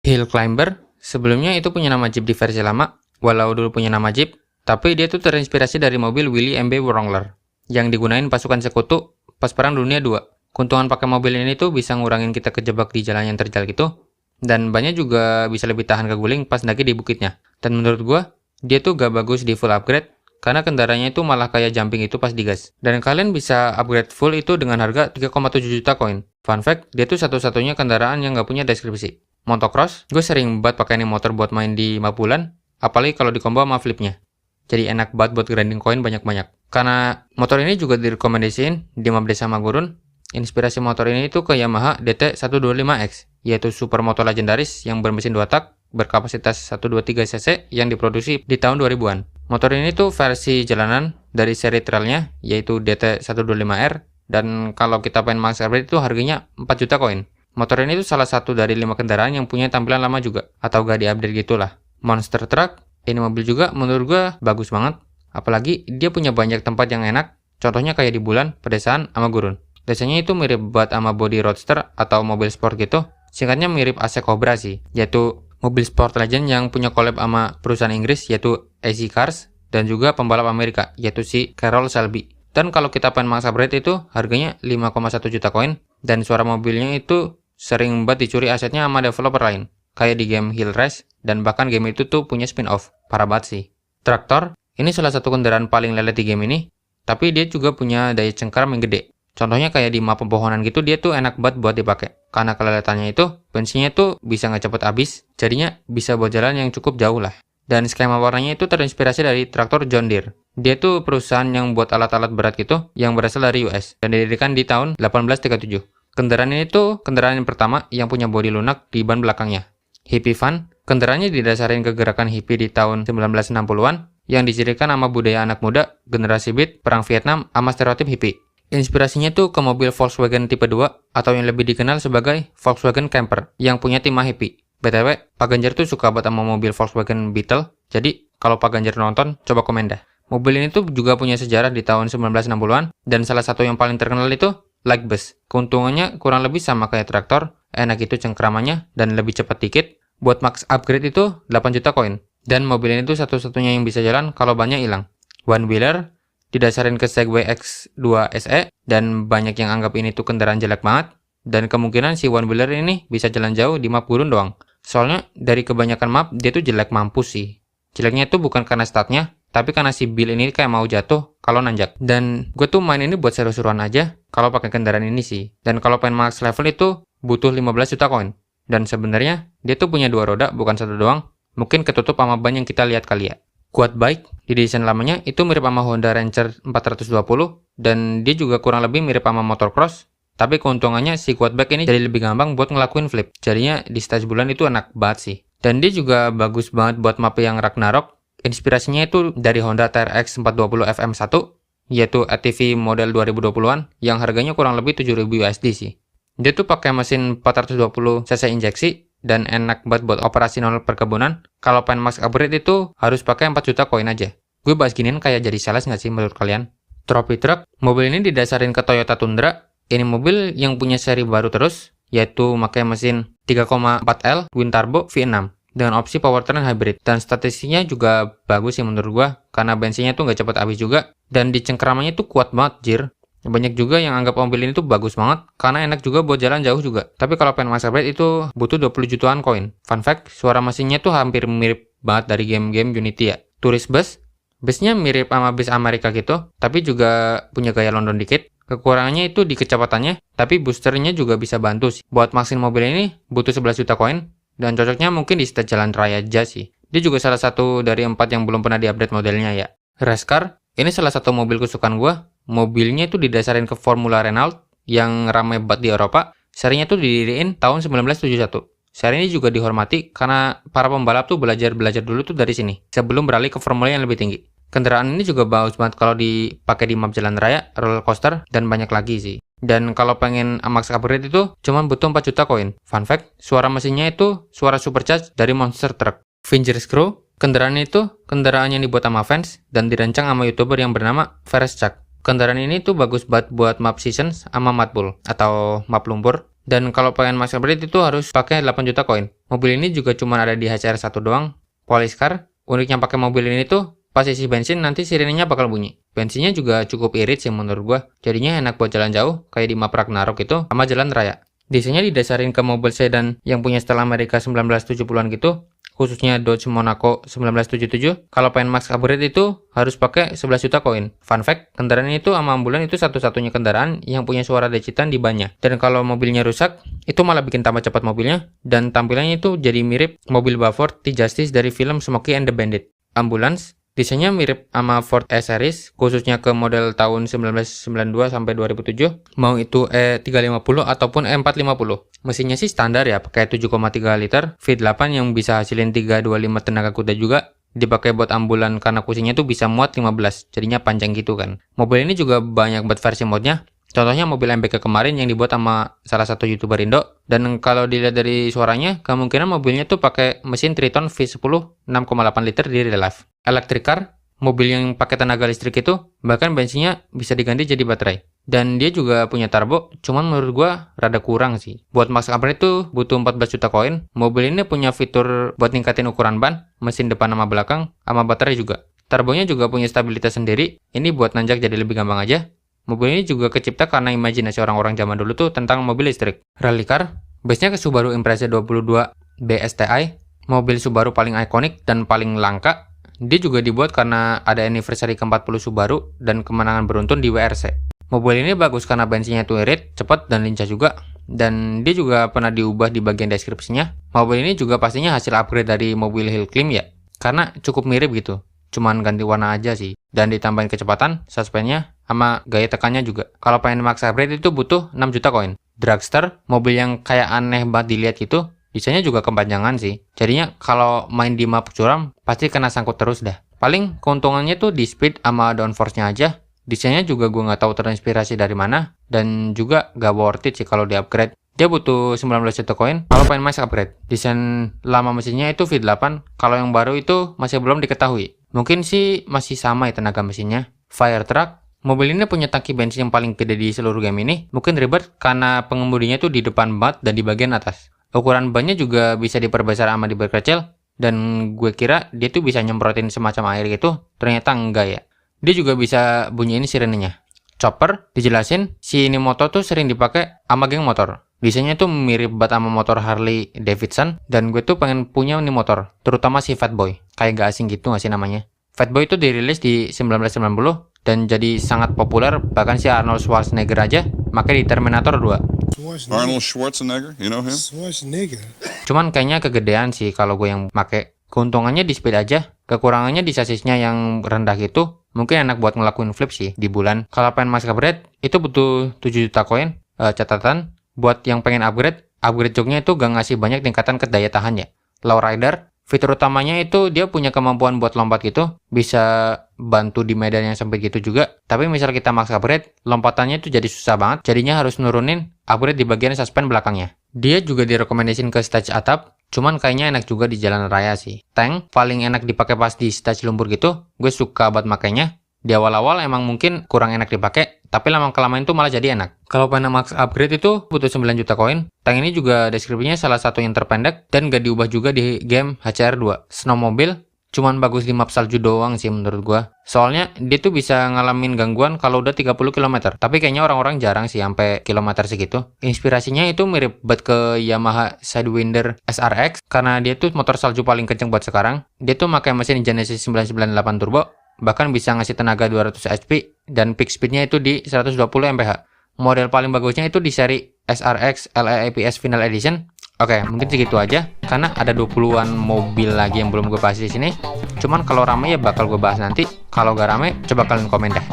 Hill Climber sebelumnya itu punya nama Jeep di versi lama, walau dulu punya nama Jeep, tapi dia tuh terinspirasi dari mobil Willy MB Wrangler yang digunain pasukan sekutu pas Perang Dunia II. Keuntungan pakai mobil ini tuh bisa ngurangin kita kejebak di jalan yang terjal gitu, dan bannya juga bisa lebih tahan ke guling pas lagi di bukitnya. Dan menurut gua, dia tuh gak bagus di full upgrade, karena kendaraannya itu malah kayak jumping itu pas digas. Dan kalian bisa upgrade full itu dengan harga 3,7 juta koin. Fun fact, dia tuh satu-satunya kendaraan yang gak punya deskripsi. Motocross, gue sering banget pakai ini motor buat main di map bulan, apalagi kalau di combo sama flipnya. Jadi enak banget buat grinding koin banyak-banyak. Karena motor ini juga direkomendasiin di map desa Magurun. Inspirasi motor ini itu ke Yamaha DT125X, yaitu supermoto legendaris yang bermesin 2 tak, berkapasitas 123 cc yang diproduksi di tahun 2000-an. Motor ini tuh versi jalanan dari seri trailnya, yaitu DT125R, dan kalau kita pengen max upgrade itu harganya 4 juta koin. Motor ini tuh salah satu dari 5 kendaraan yang punya tampilan lama juga, atau gak diupdate gitulah. Monster Truck, ini mobil juga menurut gua bagus banget, apalagi dia punya banyak tempat yang enak, contohnya kayak di Bulan, Pedesaan, sama Gurun. Desainnya itu mirip banget sama body roadster atau mobil sport gitu. Singkatnya mirip AC Cobra sih, yaitu mobil sport legend yang punya collab sama perusahaan Inggris yaitu AC Cars dan juga pembalap Amerika yaitu si Carroll Shelby. Dan kalau kita pengen max upgrade itu harganya 5,1 juta koin dan suara mobilnya itu sering banget dicuri asetnya sama developer lain. Kayak di game Hill Race dan bahkan game itu tuh punya spin-off. Parah banget sih. Traktor, ini salah satu kendaraan paling lelet di game ini, tapi dia juga punya daya cengkram yang gede. Contohnya kayak di map pepohonan gitu dia tuh enak banget buat dipakai. Karena keleletannya itu, bensinnya tuh bisa nggak cepet habis, jadinya bisa buat jalan yang cukup jauh lah. Dan skema warnanya itu terinspirasi dari traktor John Deere. Dia tuh perusahaan yang buat alat-alat berat gitu, yang berasal dari US, dan didirikan di tahun 1837. Kendaraan ini tuh kendaraan yang pertama yang punya bodi lunak di ban belakangnya. Hippie Van, kendaraannya didasarin ke gerakan hippie di tahun 1960-an, yang dicirikan sama budaya anak muda, generasi beat, perang Vietnam, sama stereotip hippie. Inspirasinya tuh ke mobil Volkswagen tipe 2 atau yang lebih dikenal sebagai Volkswagen Camper yang punya tim hippie. BTW, Pak Ganjar tuh suka banget sama mobil Volkswagen Beetle, jadi kalau Pak Ganjar nonton, coba komen dah. Mobil ini tuh juga punya sejarah di tahun 1960-an dan salah satu yang paling terkenal itu Lightbus. Keuntungannya kurang lebih sama kayak traktor, enak itu cengkramannya dan lebih cepat dikit. Buat max upgrade itu 8 juta koin. Dan mobil ini tuh satu-satunya yang bisa jalan kalau bannya hilang. One wheeler, didasarin ke Segway X2 SE dan banyak yang anggap ini tuh kendaraan jelek banget dan kemungkinan si one wheeler ini bisa jalan jauh di map gurun doang. Soalnya dari kebanyakan map dia tuh jelek mampus sih. Jeleknya tuh bukan karena statnya, tapi karena si Bill ini kayak mau jatuh kalau nanjak. Dan gue tuh main ini buat seru-seruan aja kalau pakai kendaraan ini sih. Dan kalau pengen max level itu butuh 15 juta koin. Dan sebenarnya dia tuh punya 2 roda bukan 1 doang. Mungkin ketutup sama ban yang kita lihat kali ya. Quad bike, di desain lamanya itu mirip sama Honda Ranger 420 dan dia juga kurang lebih mirip sama motocross, tapi keuntungannya si quad bike ini jadi lebih gampang buat ngelakuin flip. Jadinya di stage bulan itu enak banget sih. Dan dia juga bagus banget buat map yang Ragnarok. Inspirasinya itu dari Honda TRX 420 FM1, yaitu ATV model 2020-an yang harganya kurang lebih 7.000 USD sih. Dia tuh pakai mesin 420 cc injeksi dan enak banget buat operasional perkebunan. Kalau pengen max upgrade itu harus pakai 4 juta koin aja. Gue bahas ginian kayak jadi sales nggak sih menurut kalian? Trophy Truck, mobil ini didasarin ke Toyota Tundra. Ini mobil yang punya seri baru terus, yaitu pakai mesin 3,4L Twin Turbo V6 dengan opsi powertrain hybrid. Dan statistiknya juga bagus sih menurut gue, karena bensinnya tuh nggak cepat habis juga. Dan di cengkramannya tuh kuat banget, jir. Banyak juga yang anggap mobil ini tuh bagus banget, karena enak juga buat jalan jauh juga. Tapi kalau pengen max upgrade itu butuh 20 jutaan koin. Fun fact, suara mesinnya tuh hampir mirip banget dari game-game Unity ya. Tourist bus, busnya mirip sama bus Amerika gitu, tapi juga punya gaya London dikit. Kekurangannya itu di kecepatannya, tapi boosternya juga bisa bantu sih. Buat maxin mobil ini butuh 11 juta koin, dan cocoknya mungkin di stage jalan raya aja sih. Dia juga salah satu dari 4 yang belum pernah diupdate modelnya ya. Race car, ini salah satu mobil kesukaan gua. Mobilnya itu didasarin ke Formula Renault yang ramai banget di Eropa. Serinya tuh didiriin tahun 1971. Seri ini juga dihormati karena para pembalap tuh belajar dulu tuh dari sini sebelum beralih ke formula yang lebih tinggi. Kendaraan ini juga bagus banget kalau dipakai di map jalan raya, roller coaster, dan banyak lagi sih. Dan kalau pengen max upgrade itu cuma butuh 4 juta koin. Fun fact, suara mesinnya itu suara supercharged dari Monster Truck. Vinger's Crew, kendaraan itu kendaraan yang dibuat sama fans dan dirancang sama YouTuber yang bernama Ferris Chuck. Kendaraan ini tuh bagus banget buat map seasons sama map pool atau map lumpur. Dan kalau pengen max upgrade itu harus pakai 8 juta koin. Mobil ini juga cuma ada di HCR 1 doang. Polyscar, uniknya pakai mobil ini tuh pas isi bensin nanti sirenenya bakal bunyi. Bensinnya juga cukup irit sih menurut gua. Jadinya enak buat jalan jauh kayak di map Ragnarok itu sama jalan raya. Desainnya didasarin ke mobil sedan yang punya setel Amerika 1970-an gitu, khususnya Dodge Monaco 1977. Kalau pengen max upgrade itu harus pakai 11 juta koin. Fun fact, kendaraan itu sama ambulan itu satu-satunya kendaraan yang punya suara decitan di bannya. Dan kalau mobilnya rusak, itu malah bikin tambah cepat mobilnya, dan tampilannya itu jadi mirip mobil Buford T-Justice dari film Smokey and the Bandit. Ambulans, desainnya mirip sama Ford E-Series, khususnya ke model tahun 1992 sampai 2007, mau itu E350 ataupun E450. Mesinnya sih standar ya, pakai 7,3 liter, V8 yang bisa hasilin 325 tenaga kuda juga, dipakai buat ambulan karena kursinya tuh bisa muat 15, jadinya panjang gitu kan. Mobil ini juga banyak buat versi modnya. Contohnya mobil MBK kemarin yang dibuat sama salah satu YouTuber Indo. Dan kalau dilihat dari suaranya, kemungkinan mobilnya tuh pakai mesin Triton V10 6,8 liter di real life. Electric car, mobil yang pakai tenaga listrik itu, bahkan bensinnya bisa diganti jadi baterai. Dan dia juga punya turbo, cuman menurut gua rada kurang sih. Buat max upgrade tuh butuh 14 juta koin. Mobil ini punya fitur buat ningkatin ukuran ban, mesin depan sama belakang, sama baterai juga. Turbonya juga punya stabilitas sendiri, ini buat nanjak jadi lebih gampang aja. Mobil ini juga kecipta karena imajinasi orang-orang zaman dulu tuh tentang mobil listrik. Rally car, base-nya ke Subaru Impreza 22 BSTI, mobil Subaru paling ikonik dan paling langka. Dia juga dibuat karena ada anniversary ke-40 Subaru dan kemenangan beruntun di WRC. Mobil ini bagus karena bensinnya tuh irit, cepat dan lincah juga. Dan dia juga pernah diubah di bagian deskripsinya. Mobil ini juga pastinya hasil upgrade dari mobil Hill Climb ya, karena cukup mirip gitu. Cuman ganti warna aja sih. Dan ditambahin kecepatan, suspennya, sama gaya tekannya juga. Kalau pengen max upgrade itu butuh 6 juta koin. Dragster, mobil yang kayak aneh banget dilihat gitu, desainnya juga kepanjangan sih. Jadinya kalau main di map curam, pasti kena sangkut terus dah. Paling keuntungannya tuh di speed sama downforce-nya aja. Desainnya juga gue nggak tahu terinspirasi dari mana, dan juga gak worth it sih kalau di upgrade. Dia butuh 19 juta koin kalau pengen max upgrade. Desain lama mesinnya itu V8, kalau yang baru itu masih belum diketahui. Mungkin sih masih sama ya tenaga mesinnya. Fire truck, mobil ini punya tangki bensin yang paling gede di seluruh game ini. Mungkin ribet karena pengemudinya tuh di depan banget dan di bagian atas. Ukuran bannya juga bisa diperbesar sama diperkecil. Dan gue kira dia tuh bisa nyemprotin semacam air gitu. Ternyata enggak ya. Dia juga bisa bunyiin sirenenya. Chopper, dijelasin, si ini motor tuh sering dipakai sama geng motor. Desainnya tuh mirip banget sama motor Harley Davidson, dan gue tuh pengen punya nih motor, terutama si Fatboy. Kayak gak asing gitu gak sih namanya? Fatboy itu dirilis di 1990 dan jadi sangat populer, bahkan si Arnold Schwarzenegger aja pakai di Terminator 2. Arnold Schwarzenegger, you know him? Schwarzenegger. Cuman kayaknya kegedean sih kalau gue yang pakai. Keuntungannya di speed aja, kekurangannya di sasisnya yang rendah gitu. Mungkin enak buat ngelakuin flip sih di bulan. Kalau pengen max upgrade, itu butuh 7 juta koin. Catatan, buat yang pengen upgrade joknya itu gak ngasih banyak tingkatan ke daya tahan ya. Lowrider, fitur utamanya itu dia punya kemampuan buat lompat gitu. Bisa bantu di medan yang sempit gitu juga. Tapi misal kita max upgrade, lompatannya itu jadi susah banget. Jadinya harus nurunin upgrade di bagian suspend belakangnya. Dia juga direkomendasiin ke stage atap. Cuman kayaknya enak juga di jalan raya sih. Tank paling enak dipakai pas di stage lumpur gitu. Gue suka banget makainya. Di awal-awal emang mungkin kurang enak dipakai, tapi lama-kelamaan itu malah jadi enak. Kalau pengen max upgrade itu butuh 9 juta koin. Tank ini juga deskripsinya salah satu yang terpendek dan gak diubah juga di game HCR 2. Snowmobile cuman bagus di map salju doang sih menurut gua. Soalnya dia tuh bisa ngalamin gangguan kalau udah 30 km. Tapi kayaknya orang-orang jarang sih sampai kilometer segitu. Inspirasinya itu mirip banget ke Yamaha Sidewinder SRX karena dia tuh motor salju paling kenceng buat sekarang. Dia tuh pakai mesin Genesis 998 turbo, bahkan bisa ngasih tenaga 200 HP dan peak speednya itu di 120 mph. Model paling bagusnya itu di seri SRX LEAPS Final Edition. Oke, mungkin segitu aja karena ada 20-an mobil lagi yang belum gue bahas di sini. Cuman kalau rame ya bakal gue bahas nanti. Kalau gak rame, coba kalian komen deh.